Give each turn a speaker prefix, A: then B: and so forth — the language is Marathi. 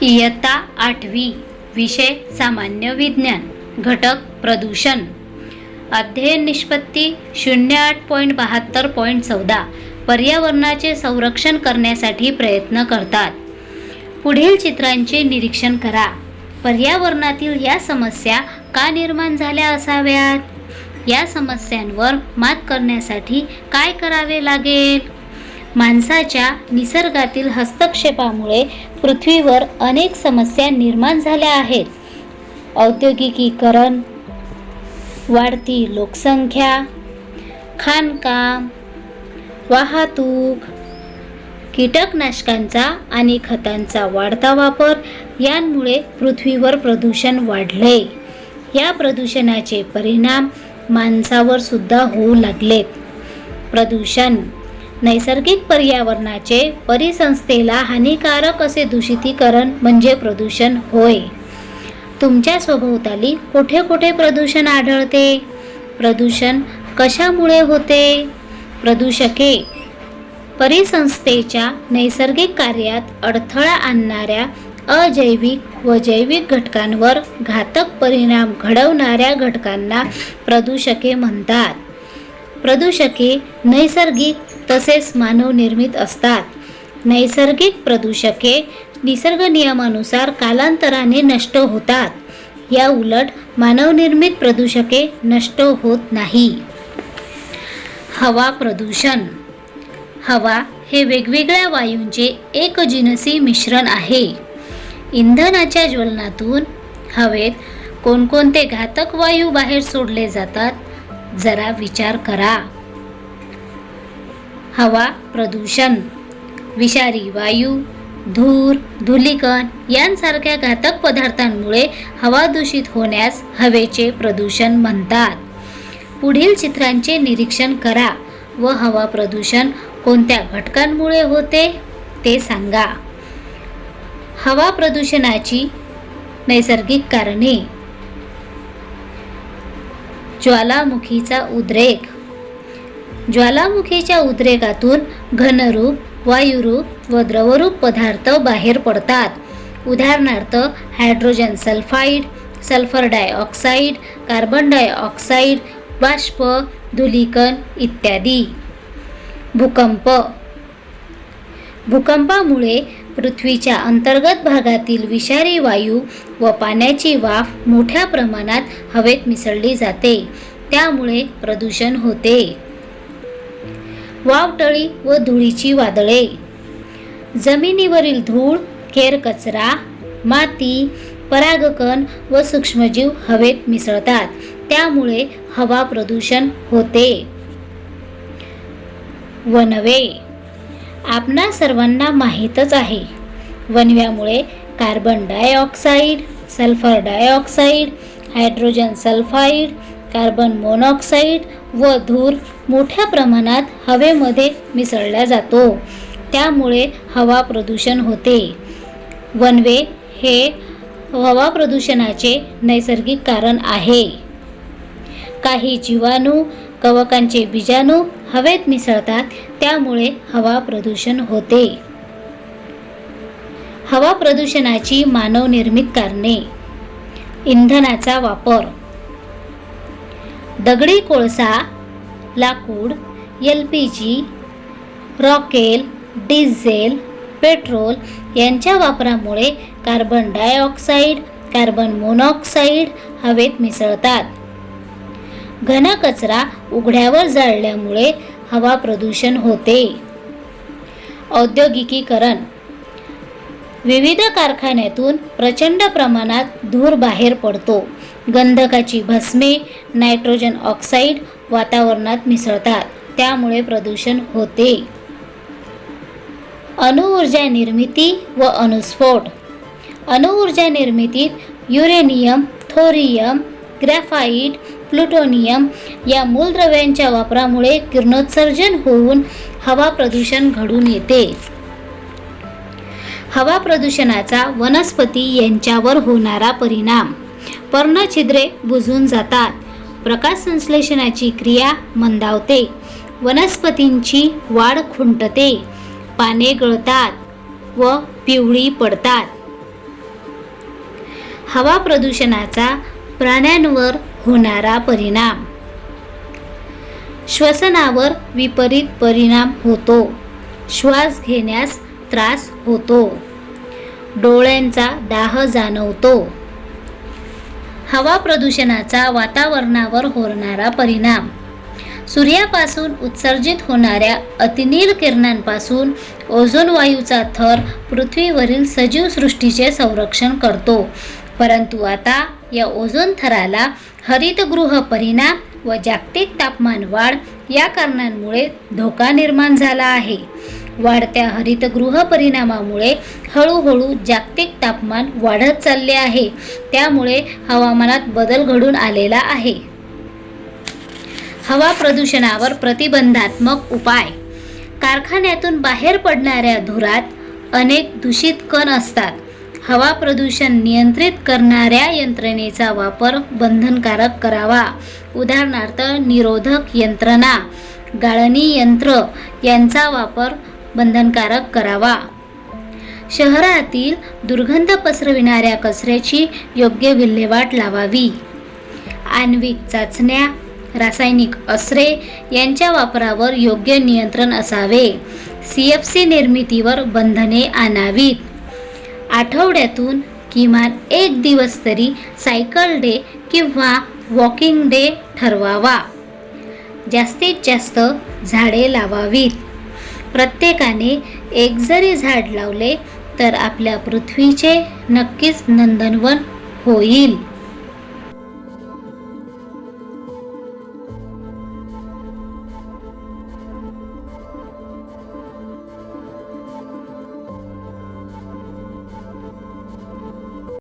A: इयत्ता 8वी विषय सामान्य विज्ञान घटक प्रदूषण अध्ययन निष्पत्ती 08.72.14 पर्यावरणाचे संरक्षण करण्यासाठी प्रयत्न करतात। पुढील चित्रांचे निरीक्षण करा। पर्यावरणातील या समस्या का निर्माण झाल्या असाव्यात? या समस्यांवर मात करण्यासाठी काय करावे लागेल? माणसाच्या निसर्गातील हस्तक्षेपामुळे पृथ्वीवर अनेक समस्या निर्माण झाल्या आहेत। औद्योगिकीकरण, वाढती लोकसंख्या, खाणकाम, वाहतूक, कीटकनाशकांचा आणि खतांचा वाढता वापर यांमुळे पृथ्वीवर प्रदूषण वाढले। या प्रदूषणाचे परिणाम माणसावर सुद्धा होऊ लागलेत। प्रदूषण नैसर्गिक पर्यावरणाचे परिसंस्थेला हानिकारक असे दूषितीकरण म्हणजे प्रदूषण होय। तुमच्या सभोवताली कुठे कुठे प्रदूषण आढळते? प्रदूषण कशामुळे होते? प्रदूषके परिसंस्थेच्या नैसर्गिक कार्यात अडथळा आणणाऱ्या अजैविक व जैविक घटकांवर घातक परिणाम घडवणाऱ्या घटकांना प्रदूषके म्हणतात। प्रदूषके नैसर्गिक तसेच मानवनिर्मित असतात। नैसर्गिक प्रदूषके निसर्ग नियमानुसार कालांतराने नष्ट होतात। या उलट मानवनिर्मित प्रदूषके नष्ट होत नाही। हवा प्रदूषण हवा हे वेगवेगळ्या वायूंचे एकजिनसी मिश्रण आहे। इंधनाच्या ज्वलनातून हवेत कोणकोणते घातक वायू बाहेर सोडले जातात जरा विचार करा। हवा प्रदूषण विषारी वायू, धूर, धूलिकण यांसारख्या घातक पदार्थांमुळे हवा दूषित होण्यास हवेचे प्रदूषण म्हणतात। पुढील चित्रांचे निरीक्षण करा व हवा प्रदूषण कोणत्या घटकांमुळे होते ते सांगा। हवा प्रदूषणाची नैसर्गिक कारणे: ज्वालामुखीचा उद्रेक। ज्वालामुखीच्या उद्रेकातून घनरूप, वायुरूप व द्रवरूप पदार्थ बाहेर पडतात। उदाहरणार्थ hydrogen sulphide, sulphur dioxide, carbon dioxide, बाष्प, धूलिकण इत्यादी। भूकंप भूकंपामुळे पृथ्वीच्या अंतर्गत भागातील विषारी वायू व पाण्याची वाफ मोठ्या प्रमाणात हवेत मिसळली जाते, त्यामुळे प्रदूषण होते। वावटळी व धुळीची वादळे जमिनीवरील धूळ, केरकचरा, माती, परागकण व सूक्ष्मजीव हवेत मिसळतात, त्यामुळे हवा प्रदूषण होते। वणवे आपणा सर्वांना माहीतच आहे, वणव्यामुळे carbon dioxide, sulphur dioxide, hydrogen sulphide, carbon monoxide व धूर मोठ्या प्रमाणात हवेमध्ये मिसळला जातो, त्यामुळे हवा प्रदूषण होते। वणवे हे हवा प्रदूषणाचे नैसर्गिक कारण आहे। काही जीवाणू, कवकांचे बीजाणू हवेत मिसळतात, त्यामुळे हवा प्रदूषण होते। हवा प्रदूषणाची मानवनिर्मित कारणे: इंधनाचा वापर, दगडी कोळसा, लाकूड, LPG, रॉकेल, डिझेल, पेट्रोल यांच्या वापरामुळे कार्बन डायऑक्साईड, कार्बन मोनॉक्साईड हवेत मिसळतात। घन कचरा उघड्यावर जाळल्यामुळे हवा प्रदूषण होते। औद्योगिकीकरण विविध कारखान्यातून प्रचंड प्रमाणात धूर बाहेर पडतो। गंधकाची भस्मे, नायट्रोजन ऑक्साईड वातावरणात मिसळतात, त्यामुळे प्रदूषण होते। अणुऊर्जा निर्मिती व अणुस्फोट अणुऊर्जा निर्मितीत युरेनियम, थोरियम, ग्रॅफाइट, प्लुटोनियम या मूलद्रव्यांच्या वापरामुळे किरणोत्सर्जन होऊन हवा प्रदूषण घडून येते। हवा प्रदूषणाचा वनस्पती यांच्यावर होणारा परिणाम: पर्णछिद्रे बुजून जातात, प्रकाश संश्लेषणाची क्रिया मंदावते, वनस्पतींची वाढ खुंटते, पाने गळतात व पिवळी पडतात। हवा प्रदूषणाचा प्राण्यांवर होणारा परिणाम. श्वसनावर विपरीत परिणाम होतो. श्वास घेण्यास त्रास होतो. डोळ्यांचा दाह जाणवतो. हवा प्रदूषणाचा वातावरणावर होणारा परिणाम. सूर्यापासून उत्सर्जित होणाऱ्या अतिनील किरणांपासून ओझोन वायूचा थर पृथ्वीवरील सजीव सृष्टीचे संरक्षण करतो. परंतु आता या ओझोन थराला हरितगृह परिणाम व जागतिक तापमान वाढ या कारणांमुळे धोका निर्माण झाला आहे. वाढत्या हरितगृह परिणामामुळे हळूहळू जागतिक तापमान वाढत चालले आहे. त्यामुळे हवामानात बदल घडून आलेला आहे. हवा प्रदूषणावर प्रतिबंधात्मक उपाय. कारखान्यातून बाहेर पडणाऱ्या धुरात अनेक दूषित कण असतात. हवा प्रदूषण नियंत्रित करणाऱ्या यंत्रणेचा वापर बंधनकारक करावा. उदाहरणार्थ निरोधक यंत्रणा, गाळणी यंत्र यांचा वापर बंधनकारक करावा. शहरातील दुर्गंध पसरविणाऱ्या कचऱ्याची योग्य विल्हेवाट लावावी. आण्विक चाचण्या, रासायनिक अस्त्रे यांच्या वापरावर योग्य नियंत्रण असावे. CFC निर्मितीवर बंधने आणावीत. आठवड्यातून किमान एक दिवस तरी सायकल डे किंवा वॉकिंग डे ठरवावा. जास्तीत जास्त झाडे लावावीत. प्रत्येकाने एक जरी झाड लावले तर आपल्या पृथ्वीचे नक्कीच नंदनवन होईल.